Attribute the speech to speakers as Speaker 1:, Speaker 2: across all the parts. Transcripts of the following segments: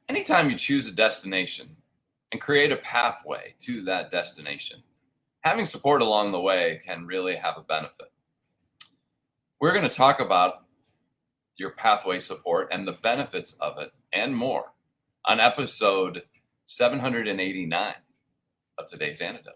Speaker 1: Anytime you choose a destination and create a pathway to that destination, having support along the way can really have a benefit. We're going to talk about your pathway support and the benefits of it and more on episode 789 of today's Antidote.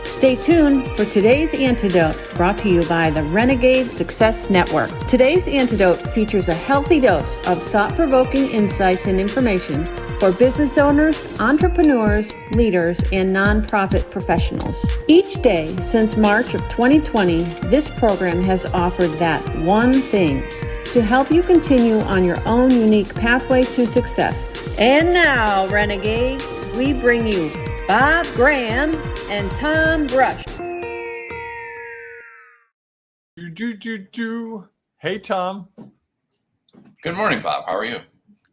Speaker 2: Stay tuned for today's Antidote, brought to you by the Renegade Success Network. Today's Antidote features a healthy dose of thought-provoking insights and information for business owners, entrepreneurs, leaders, and nonprofit professionals. Each day since March of 2020, this program has offered that one thing to help you continue on your own unique pathway to success. And now, Renegades, we bring you Bob Graham and Tom Brush.
Speaker 3: Hey, Tom.
Speaker 1: Good morning, Bob. How are you?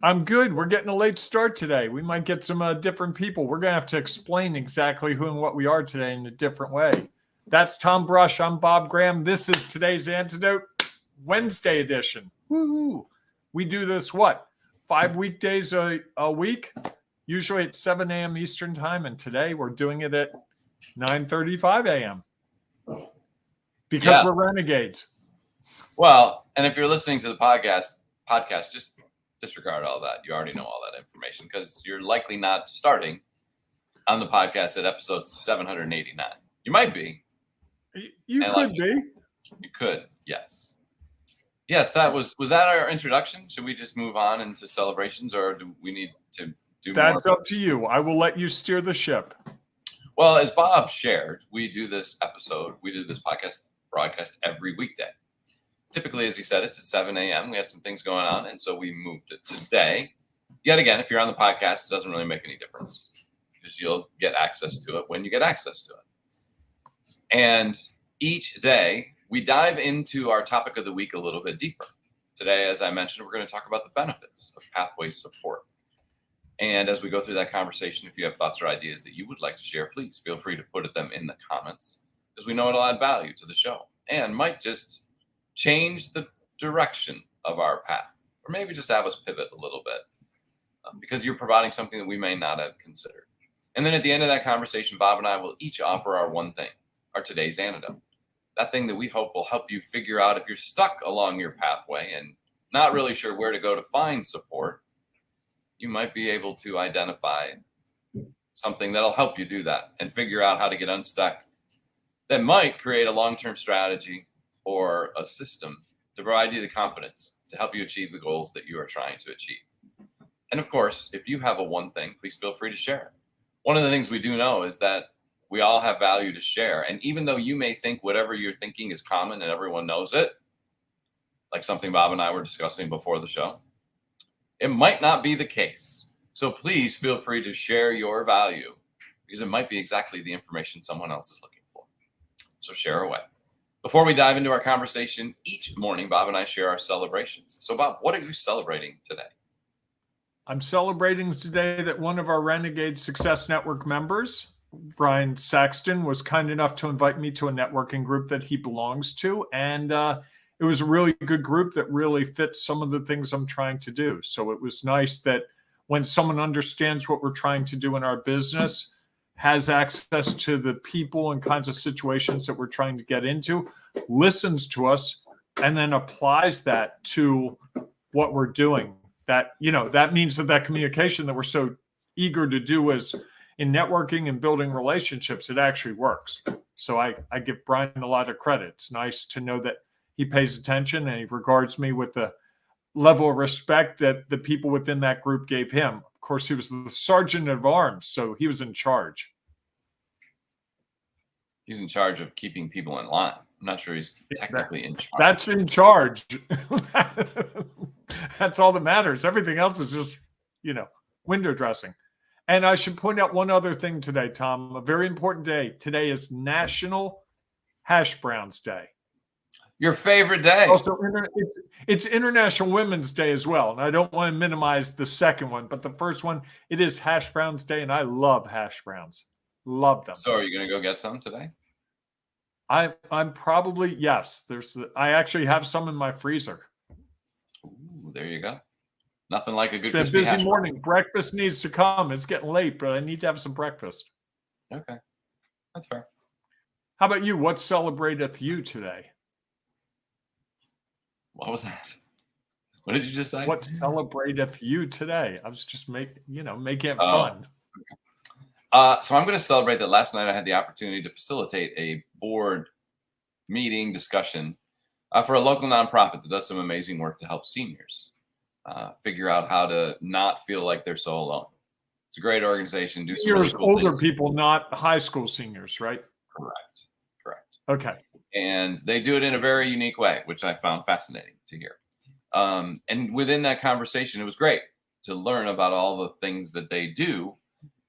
Speaker 3: I'm good. We're getting a late start today. We might get some different people. We're going to have to explain exactly who and what we are today in a different way. That's Tom Brush. I'm Bob Graham. This is today's Antidote Wednesday edition. Woo-hoo. We do this, 5 weekdays a week? Usually at 7 a.m. Eastern time, and today we're doing it at 9:35 a.m. because we're renegades.
Speaker 1: Well, and if you're listening to the podcast, just disregard all that. You already know all that information because you're likely not starting on the podcast at episode 789. You might be.
Speaker 3: You could be.
Speaker 1: You could, yes. Yes, was that our introduction? Should we just move on into celebrations, or do we need to do more?
Speaker 3: That's up to you. I will let you steer the ship.
Speaker 1: Well, as Bob shared, we do this podcast broadcast every weekday. Typically, as he said, it's at 7 a.m. We had some things going on, and so we moved it today. Yet again, if you're on the podcast, it doesn't really make any difference because you'll get access to it when you get access to it. And each day, we dive into our topic of the week a little bit deeper. Today, as I mentioned, we're going to talk about the benefits of pathway support. And as we go through that conversation, if you have thoughts or ideas that you would like to share, please feel free to put them in the comments because we know it'll add value to the show and might just change the direction of our path, or maybe just have us pivot a little bit because you're providing something that we may not have considered. And then at the end of that conversation, Bob and I will each offer our one thing, our today's antidote. That thing that we hope will help you figure out if you're stuck along your pathway and not really sure where to go to find support. You might be able to identify something that'll help you do that and figure out how to get unstuck. That might create a long-term strategy or a system to provide you the confidence to help you achieve the goals that you are trying to achieve. And of course, if you have a one thing, please feel free to share it. One of the things we do know is that we all have value to share. And even though you may think whatever you're thinking is common and everyone knows it, like something Bob and I were discussing before the show, it might not be the case. So please feel free to share your value because it might be exactly the information someone else is looking for. So share away. Before we dive into our conversation, each morning, Bob and I share our celebrations. So Bob, what are you celebrating today?
Speaker 3: I'm celebrating today that one of our Renegade Success Network members, Brian Saxton, was kind enough to invite me to a networking group that he belongs to. And it was a really good group that really fits some of the things I'm trying to do. So it was nice that when someone understands what we're trying to do in our business, has access to the people and kinds of situations that we're trying to get into, listens to us, and then applies that to what we're doing. That means that communication that we're so eager to do as in networking and building relationships, it actually works. So I give Brian a lot of credit. It's nice to know that he pays attention and he regards me with the level of respect that the people within that group gave him. Of course, he was the sergeant of arms, so he was in charge.
Speaker 1: He's in charge of keeping people in line. I'm not sure he's technically in charge.
Speaker 3: That's in charge. That's all that matters. Everything else is just, window dressing. And I should point out one other thing today, Tom, a very important day. Today is National Hash Browns Day.
Speaker 1: Your favorite day.
Speaker 3: Also, it's International Women's Day as well. And I don't want to minimize the second one, but the first one, it is Hash Browns Day, and I love hash browns. Love them.
Speaker 1: So are you going to go get some today?
Speaker 3: I'm probably, yes. I actually have some in my freezer.
Speaker 1: Ooh, there you go. Nothing like a good
Speaker 3: It's been a
Speaker 1: crispy
Speaker 3: busy
Speaker 1: hash brown.
Speaker 3: morning. Breakfast needs to come. It's getting late, but I need to have some breakfast.
Speaker 1: Okay, that's fair.
Speaker 3: How about you? What celebrateth you today?
Speaker 1: What was that? What did you just say?
Speaker 3: What celebrateth you today? I was just making it
Speaker 1: Oh.
Speaker 3: fun.
Speaker 1: So I'm going to celebrate that last night I had the opportunity to facilitate a board meeting discussion for a local nonprofit that does some amazing work to help seniors figure out how to not feel like they're so alone. It's a great organization. Do some really
Speaker 3: Seniors,
Speaker 1: cool
Speaker 3: older
Speaker 1: things.
Speaker 3: people, not high school seniors, right?
Speaker 1: Correct.
Speaker 3: Okay.
Speaker 1: And they do it in a very unique way, which I found fascinating to hear. And within that conversation, it was great to learn about all the things that they do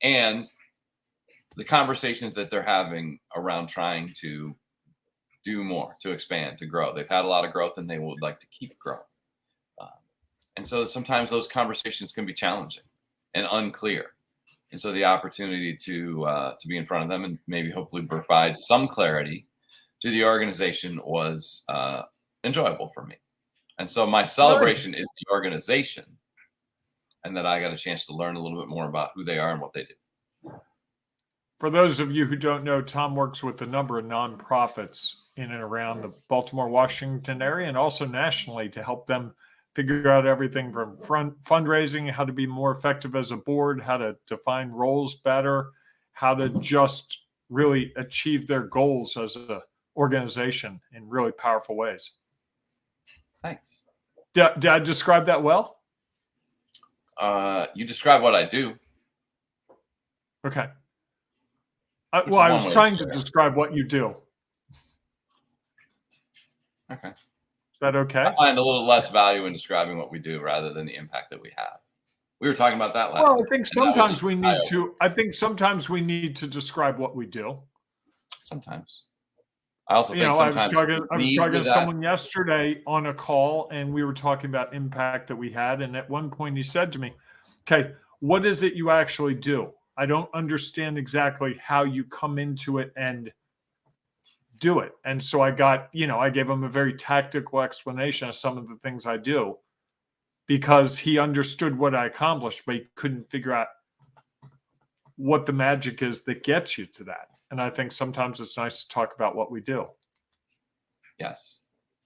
Speaker 1: and the conversations that they're having around trying to do more, to expand, to grow. They've had a lot of growth and they would like to keep growing. And so sometimes those conversations can be challenging and unclear. And so the opportunity to be in front of them and maybe hopefully provide some clarity to the organization was enjoyable for me. And so my celebration is the organization, and that I got a chance to learn a little bit more about who they are and what they do.
Speaker 3: For those of you who don't know, Tom works with a number of nonprofits in and around the Baltimore, Washington area, and also nationally to help them figure out everything from fundraising, how to be more effective as a board, how to define roles better, how to just really achieve their goals as an organization in really powerful ways.
Speaker 1: Thanks.
Speaker 3: Did I describe that well?
Speaker 1: You describe what I do.
Speaker 3: Okay. Well, I was trying to describe what you do.
Speaker 1: Okay.
Speaker 3: Is that okay?
Speaker 1: I find a little less value in describing what we do rather than the impact that we have. We were talking about that last
Speaker 3: Well,
Speaker 1: night.
Speaker 3: I think sometimes we need to. I think sometimes we need to describe what we do.
Speaker 1: Sometimes. I also think
Speaker 3: I was
Speaker 1: sometimes
Speaker 3: talking to someone yesterday on a call, and we were talking about impact that we had. And at one point, he said to me, "Okay, what is it you actually do? I don't understand exactly how you come into it and do it." And so I gave him a very tactical explanation of some of the things I do, because he understood what I accomplished, but he couldn't figure out what the magic is that gets you to that. And I think sometimes it's nice to talk about what we do.
Speaker 1: Yes.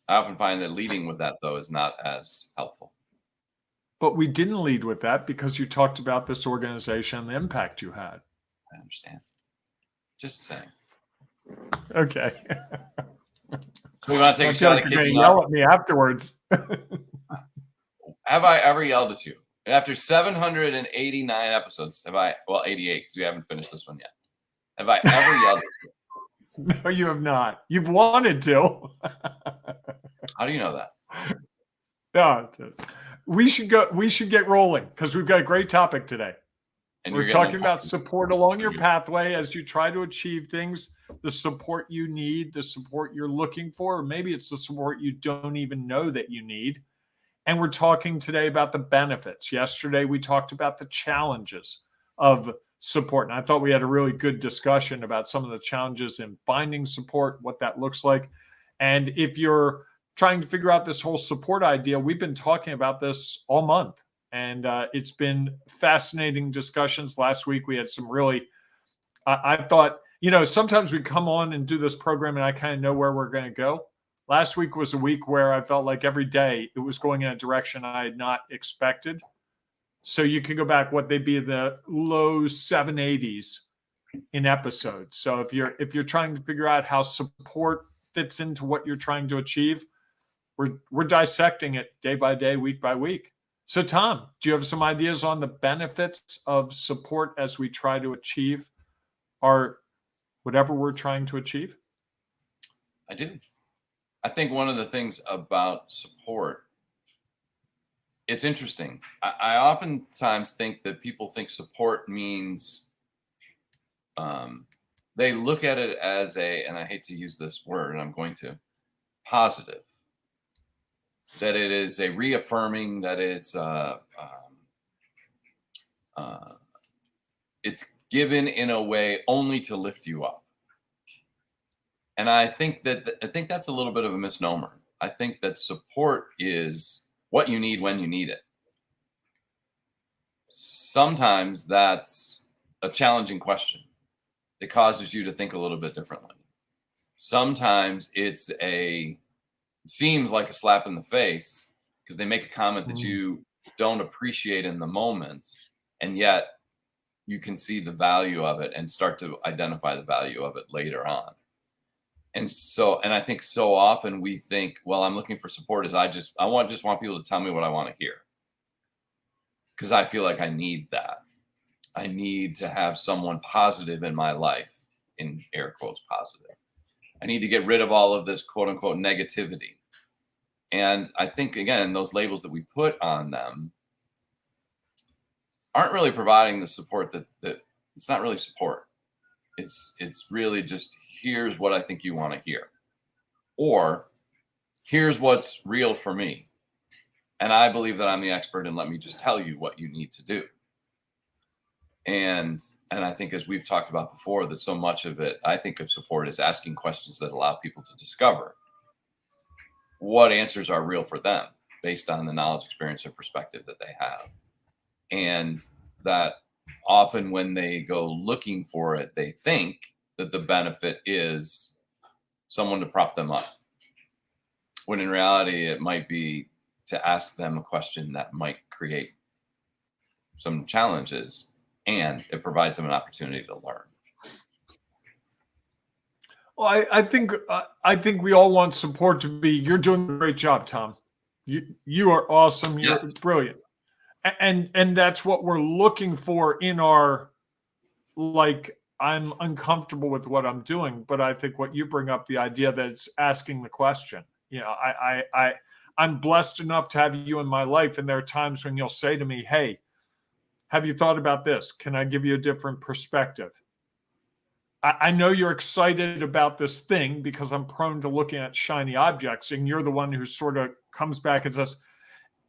Speaker 1: I often find that leading with that, though, is not as helpful.
Speaker 3: But we didn't lead with that because you talked about this organization and the impact you had.
Speaker 1: I understand. Just saying.
Speaker 3: Okay.
Speaker 1: So we want to take a shot at kicking
Speaker 3: yell at me afterwards.
Speaker 1: Have I ever yelled at you? After 789 episodes, 88, because we haven't finished this one yet. Have I ever yelled at you?
Speaker 3: No, you have not. You've wanted to.
Speaker 1: How do you know that?
Speaker 3: No, we should go. We should get rolling because we've got a great topic today. And we're talking about support along your pathway as you try to achieve things, the support you need, the support you're looking for, or maybe it's the support you don't even know that you need. And we're talking today about the benefits. Yesterday, we talked about the challenges of support. And I thought we had a really good discussion about some of the challenges in finding support, what that looks like. And if you're trying to figure out this whole support idea, we've been talking about this all month. And it's been fascinating discussions. Last week, we had some really, I thought, sometimes we come on and do this program and I kind of know where we're going to go. Last week was a week where I felt like every day it was going in a direction I had not expected. So you can go back, what they'd be the low 780s in episodes. So if you're trying to figure out how support fits into what you're trying to achieve, we're dissecting it day by day, week by week. So Tom, do you have some ideas on the benefits of support as we try to achieve our whatever we're trying to achieve?
Speaker 1: I do. I think one of the things about support, it's interesting. I oftentimes think that people think support means they look at it as and I hate to use this word, and I'm going to, positive. That it is a reaffirming, that it's given in a way only to lift you up. And I think that's a little bit of a misnomer. I think that support is what you need when you need it. Sometimes that's a challenging question. It causes you to think a little bit differently. Sometimes it seems like a slap in the face because they make a comment that you don't appreciate in the moment, and yet you can see the value of it and start to identify the value of it later on. And I think so often we think, well, I'm looking for support is I just want people to tell me what I want to hear. Because I feel like I need that. I need to have someone positive in my life, in air quotes positive. I need to get rid of all of this quote unquote negativity. And I think, again, those labels that we put on them aren't really providing the support that it's not really support. It's really just, here's what I think you want to hear. Or here's what's real for me. And I believe that I'm the expert, and let me just tell you what you need to do. And I think, as we've talked about before, that so much of it, I think of support as asking questions that allow people to discover what answers are real for them based on the knowledge, experience, or perspective that they have. And that often when they go looking for it, they think that the benefit is someone to prop them up. When in reality, it might be to ask them a question that might create some challenges, and it provides them an opportunity to learn.
Speaker 3: Well, I think we all want support to be, you're doing a great job, Tom. You are awesome. You're brilliant. And that's what we're looking for in our, like, I'm uncomfortable with what I'm doing, but I think what you bring up, the idea that it's asking the question. You know, I'm blessed enough to have you in my life, and there are times when you'll say to me, hey, have you thought about this? Can I give you a different perspective? I know you're excited about this thing because I'm prone to looking at shiny objects, and you're the one who sort of comes back and says,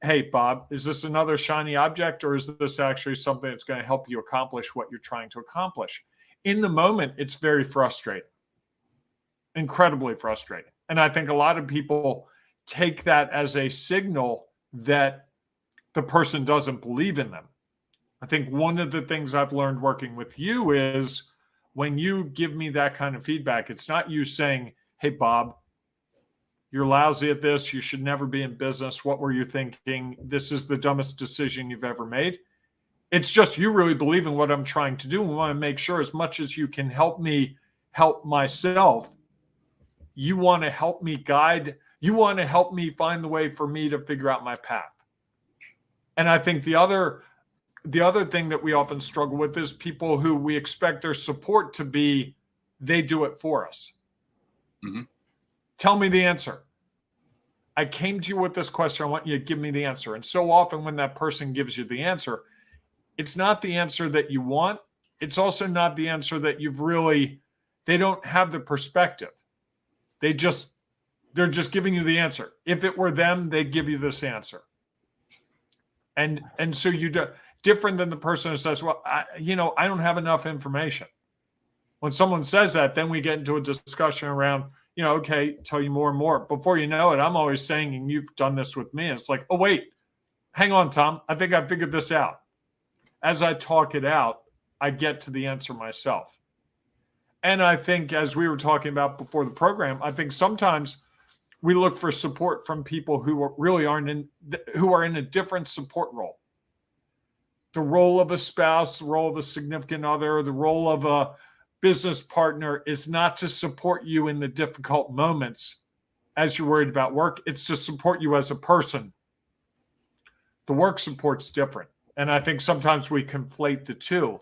Speaker 3: hey, Bob, is this another shiny object, or is this actually something that's going to help you accomplish what you're trying to accomplish? In the moment, it's very frustrating, incredibly frustrating. And I think a lot of people take that as a signal that the person doesn't believe in them. I think one of the things I've learned working with you is when you give me that kind of feedback, it's not you saying, hey, Bob, you're lousy at this. You should never be in business. What were you thinking? This is the dumbest decision you've ever made. It's just you really believe in what I'm trying to do and want to make sure, as much as you can help me help myself, you want to help me guide. You want to help me find the way for me to figure out my path. And I think the other thing that we often struggle with is people who we expect their support to be, they do it for us. Mm-hmm. Tell me the answer. I came to you with this question. I want you to give me the answer. And so often when that person gives you the answer, it's not the answer that you want. It's also not the answer that they don't have the perspective. They're just giving you the answer. If it were them, they'd give you this answer. And so you do, different than the person who says, well, I don't have enough information. When someone says that, then we get into a discussion around, okay, tell you more and more. Before you know it, I'm always saying, and you've done this with me, it's like, oh, wait, hang on, Tom. I think I figured this out. As I talk it out, I get to the answer myself. And I think, as we were talking about before the program, I think sometimes we look for support from people who are in a different support role. The role of a spouse, the role of a significant other, the role of a business partner is not to support you in the difficult moments as you're worried about work. It's to support you as a person. The work support's different. And I think sometimes we conflate the two.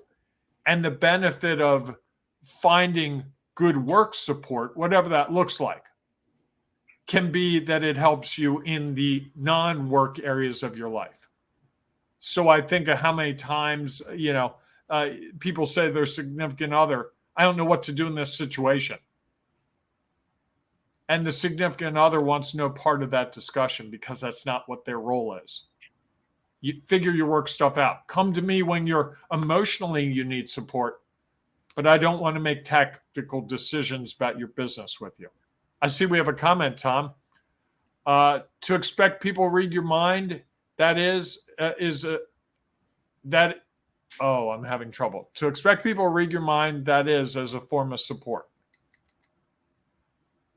Speaker 3: And the benefit of finding good work support, whatever that looks like, can be that it helps you in the non-work areas of your life. So I think of how many times, people say their significant other, I don't know what to do in this situation. And the significant other wants no part of that discussion because that's not what their role is. You figure your work stuff out. Come to me when you're emotionally you need support, but I don't want to make tactical decisions about your business with you. I see we have a comment, Tom. To expect people read your mind, I'm having trouble. To expect people read your mind, that is as a form of support.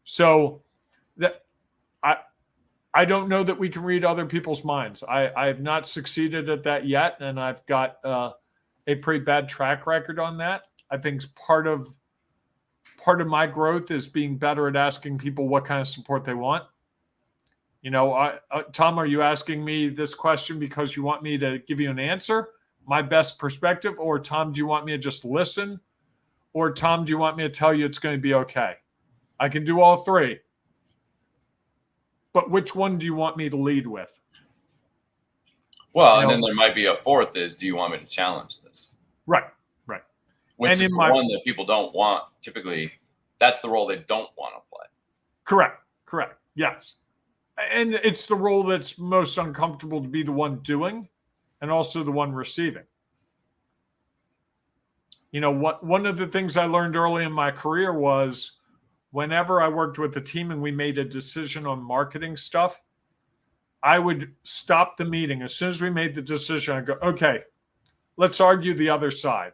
Speaker 3: So that I don't know that we can read other people's minds. I have not succeeded at that yet, and I've got a pretty bad track record on that. I think part of my growth is being better at asking people what kind of support they want. Tom, are you asking me this question because you want me to give you an answer, my best perspective, or Tom, do you want me to just listen, or Tom, do you want me to tell you it's going to be okay? I can do all three. But which one do you want me to lead with?
Speaker 1: Well, and then there might be a fourth is, do you want me to challenge this?
Speaker 3: Right.
Speaker 1: Which is the one that people don't want. Typically, that's the role they don't want to play.
Speaker 3: Correct. Yes. And it's the role that's most uncomfortable to be the one doing and also the one receiving. One of the things I learned early in my career was whenever I worked with a team and we made a decision on marketing stuff, I would stop the meeting. As soon as we made the decision, I'd go, okay, let's argue the other side.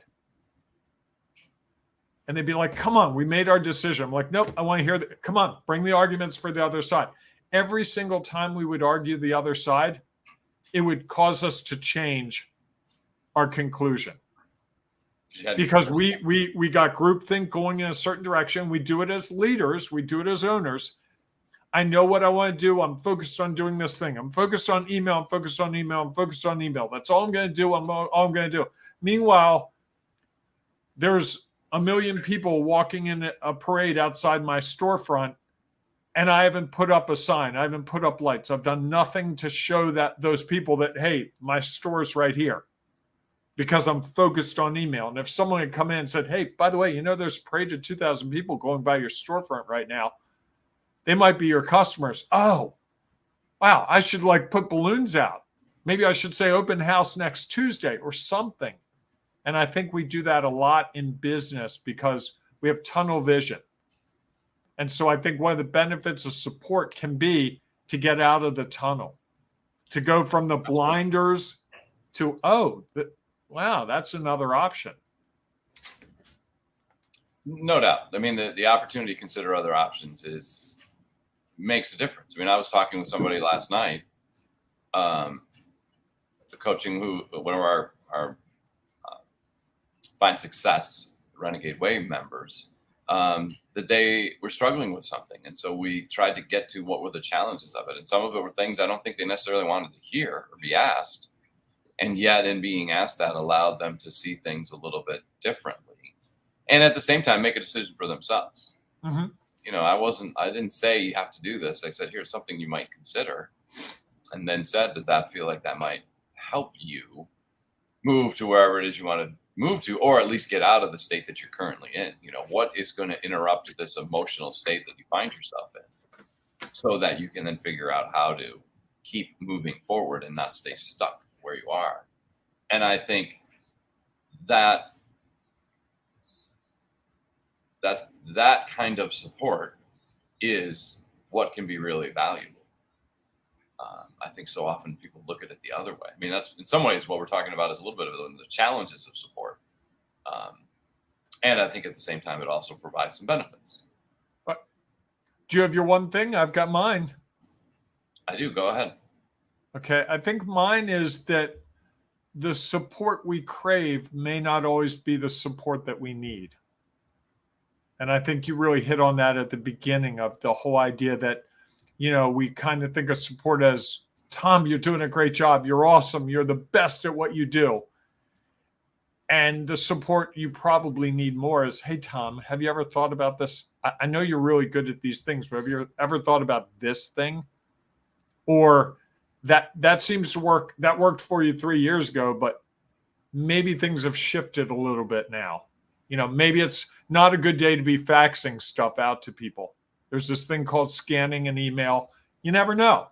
Speaker 3: And they'd be like, come on, we made our decision. I'm like, nope, I want to hear come on, bring the arguments for the other side. Every single time we would argue the other side, it would cause us to change our conclusion. Because we got groupthink going in a certain direction. We do it as leaders. We do it as owners. I know what I want to do. I'm focused on doing this thing. I'm focused on email. I'm focused on email. I'm focused on email. That's all I'm going to do. All I'm going to do. Meanwhile, there's a million people walking in a parade outside my storefront, and I haven't put up a sign. I haven't put up lights. I've done nothing to show those people that, hey, my store's right here, because I'm focused on email. And if someone had come in and said, hey, by the way, there's a parade of 2,000 people going by your storefront right now, they might be your customers. Oh, wow, I should put balloons out. Maybe I should say open house next Tuesday or something. And I think we do that a lot in business because we have tunnel vision. And so I think one of the benefits of support can be to get out of the tunnel, to go from the blinders to, wow, that's another option.
Speaker 1: No doubt. I mean, the opportunity to consider other options makes a difference. I mean, I was talking with somebody last night, the coaching one of our Find Success Renegade Way members, that they were struggling with something. And so we tried to get to what were the challenges of it. And some of it were things I don't think they necessarily wanted to hear or be asked. And yet in being asked, that allowed them to see things a little bit differently. And at the same time, make a decision for themselves.
Speaker 3: Mm-hmm.
Speaker 1: I didn't say you have to do this. I said, here's something you might consider. And then said, does that feel like that might help you move to wherever it is you want to move to, or at least get out of the state that you're currently in? What is going to interrupt this emotional state that you find yourself in, so that you can then figure out how to keep moving forward and not stay stuck where you are. And I think that kind of support is what can be really valuable. I think so often people look at it the other way. I mean, that's in some ways what we're talking about is a little bit of the challenges of support. And I think at the same time, it also provides some benefits.
Speaker 3: Do you have your one thing? I've got mine.
Speaker 1: I do. Go ahead.
Speaker 3: Okay. I think mine is that the support we crave may not always be the support that we need. And I think you really hit on that at the beginning of the whole idea that, we kind of think of support as, Tom, you're doing a great job. You're awesome. You're the best at what you do. And the support you probably need more is, hey, Tom, have you ever thought about this? I know you're really good at these things, but have you ever thought about this thing? Or that seems to work. That worked for you 3 years ago, but maybe things have shifted a little bit now. Maybe it's not a good day to be faxing stuff out to people. There's this thing called scanning an email. You never know.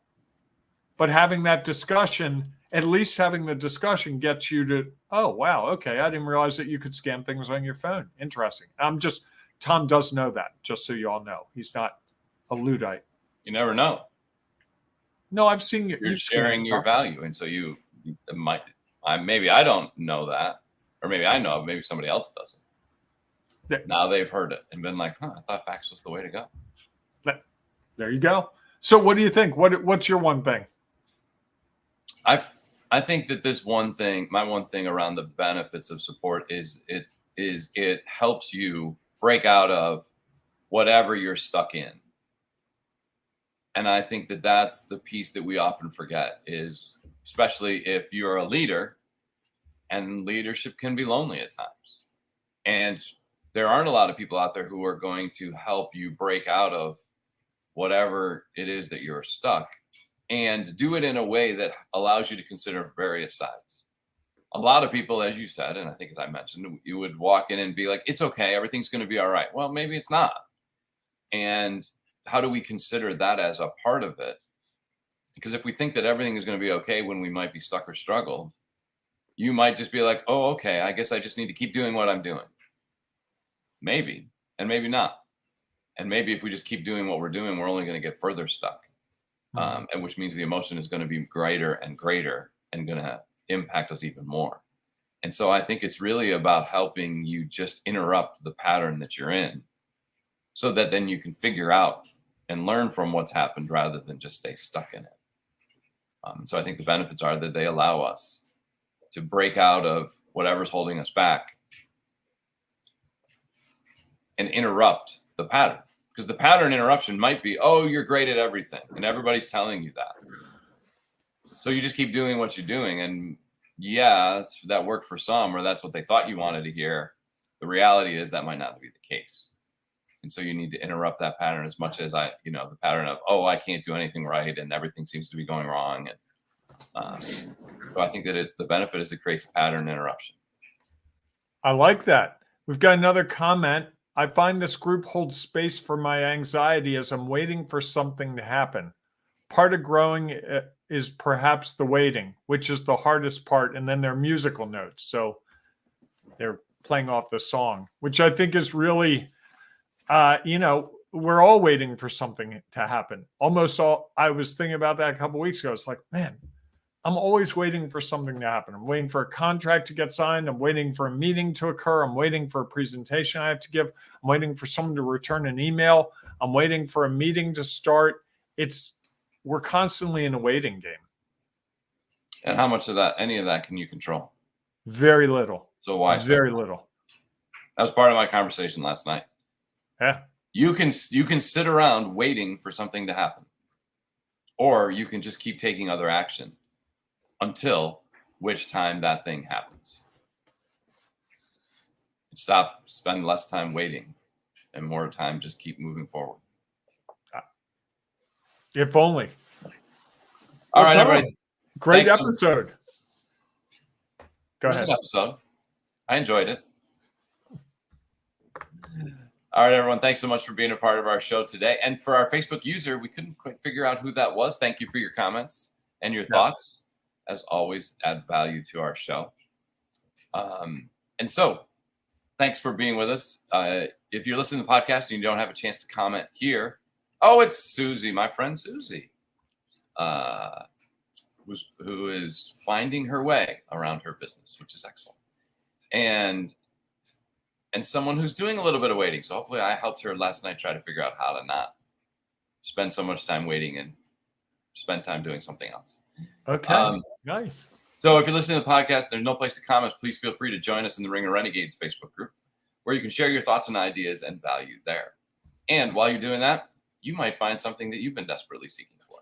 Speaker 3: But having that discussion, at least having the discussion gets you to, oh, wow, okay, I didn't realize that you could scan things on your phone. Interesting. Tom does know that, just so you all know. He's not a Luddite.
Speaker 1: You never know.
Speaker 3: No, I've seen you.
Speaker 1: You're sharing your value. And so maybe I don't know that, or maybe I know, maybe somebody else doesn't. Now they've heard it and been like, I thought facts was the way to go.
Speaker 3: There you go. So what do you think? What's your one thing?
Speaker 1: I think that my one thing around the benefits of support is it helps you break out of whatever you're stuck in. And I think that that's the piece that we often forget, is especially if you're a leader, and leadership can be lonely at times. And there aren't a lot of people out there who are going to help you break out of whatever it is that you're stuck, and do it in a way that allows you to consider various sides. A lot of people, as you said, and I think as I mentioned, you would walk in and be like, it's okay, everything's going to be all right. Well, maybe it's not. And how do we consider that as a part of it? Because if we think that everything is going to be okay when we might be stuck or struggled, you might just be like, oh, okay, I guess I just need to keep doing what I'm doing. Maybe, and maybe not. And maybe if we just keep doing what we're doing, we're only going to get further stuck. And which means the emotion is going to be greater and greater and going to impact us even more. And so I think it's really about helping you just interrupt the pattern that you're in, so that then you can figure out and learn from what's happened rather than just stay stuck in it. So I think the benefits are that they allow us to break out of whatever's holding us back and interrupt the pattern. Because the pattern interruption might be, oh, you're great at everything, and everybody's telling you that. So you just keep doing what you're doing, and that worked for some, or that's what they thought you wanted to hear. The reality is that might not be the case. And so you need to interrupt that pattern as much as the pattern of, oh, I can't do anything right, and everything seems to be going wrong. And so I think that the benefit is it creates a pattern interruption.
Speaker 3: I like that. We've got another comment. I find this group holds space for my anxiety as I'm waiting for something to happen. Part of growing is perhaps the waiting, which is the hardest part. And then their musical notes. So they're playing off the song, which I think is really, we're all waiting for something to happen. I was thinking about that a couple of weeks ago. It's like, man, I'm always waiting for something to happen. I'm waiting for a contract to get signed. I'm waiting for a meeting to occur. I'm waiting for a presentation I have to give. I'm waiting for someone to return an email. I'm waiting for a meeting to start. We're constantly in a waiting game.
Speaker 1: And how much of that, any of that, can you control?
Speaker 3: Very little.
Speaker 1: So why?
Speaker 3: Very little.
Speaker 1: That was part of my conversation last night.
Speaker 3: Yeah.
Speaker 1: You can sit around waiting for something to happen, or you can just keep taking other action until which time that thing happens. Spend less time waiting and more time just keep moving forward.
Speaker 3: If only.
Speaker 1: All right, everybody.
Speaker 3: Great episode. Go ahead.
Speaker 1: Episode. I enjoyed it. All right, everyone. Thanks so much for being a part of our show today. And for our Facebook user, we couldn't quite figure out who that was. Thank you for your comments and your thoughts. As always, add value to our show. And so thanks for being with us. If you're listening to the podcast and you don't have a chance to comment here, it's Susie, my friend Susie, who is finding her way around her business, which is excellent. And someone who's doing a little bit of waiting. So hopefully I helped her last night try to figure out how to not spend so much time waiting and spend time doing something else.
Speaker 3: Okay. Nice.
Speaker 1: So if you're listening to the podcast, there's no place to comment. Please feel free to join us in the Ring of Renegades Facebook group, where you can share your thoughts and ideas and value there. And while you're doing that, you might find something that you've been desperately seeking for.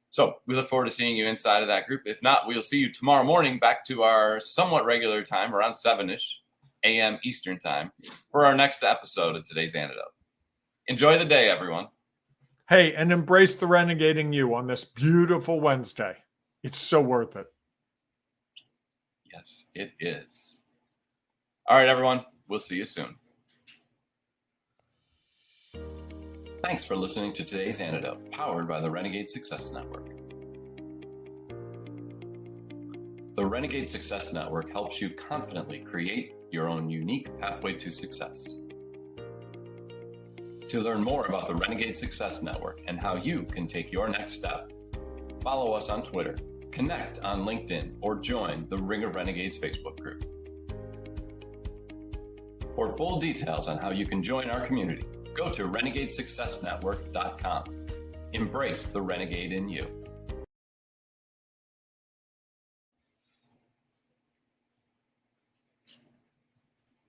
Speaker 1: So we look forward to seeing you inside of that group. If not, we'll see you tomorrow morning back to our somewhat regular time, around 7-ish a.m. Eastern time, for our next episode of today's Antidote. Enjoy the day, everyone.
Speaker 3: Hey, and embrace the renegading you on this beautiful Wednesday. It's so worth it.
Speaker 1: Yes, it is. All right, everyone. We'll see you soon. Thanks for listening to today's Antidote, powered by the Renegade Success Network. The Renegade Success Network helps you confidently create your own unique pathway to success. To learn more about the Renegade Success Network and how you can take your next step, Follow us on Twitter, connect on LinkedIn, or join the Ring of Renegades Facebook group. For full details on how you can join our community, go to renegadesuccessnetwork.com. Embrace the renegade in you.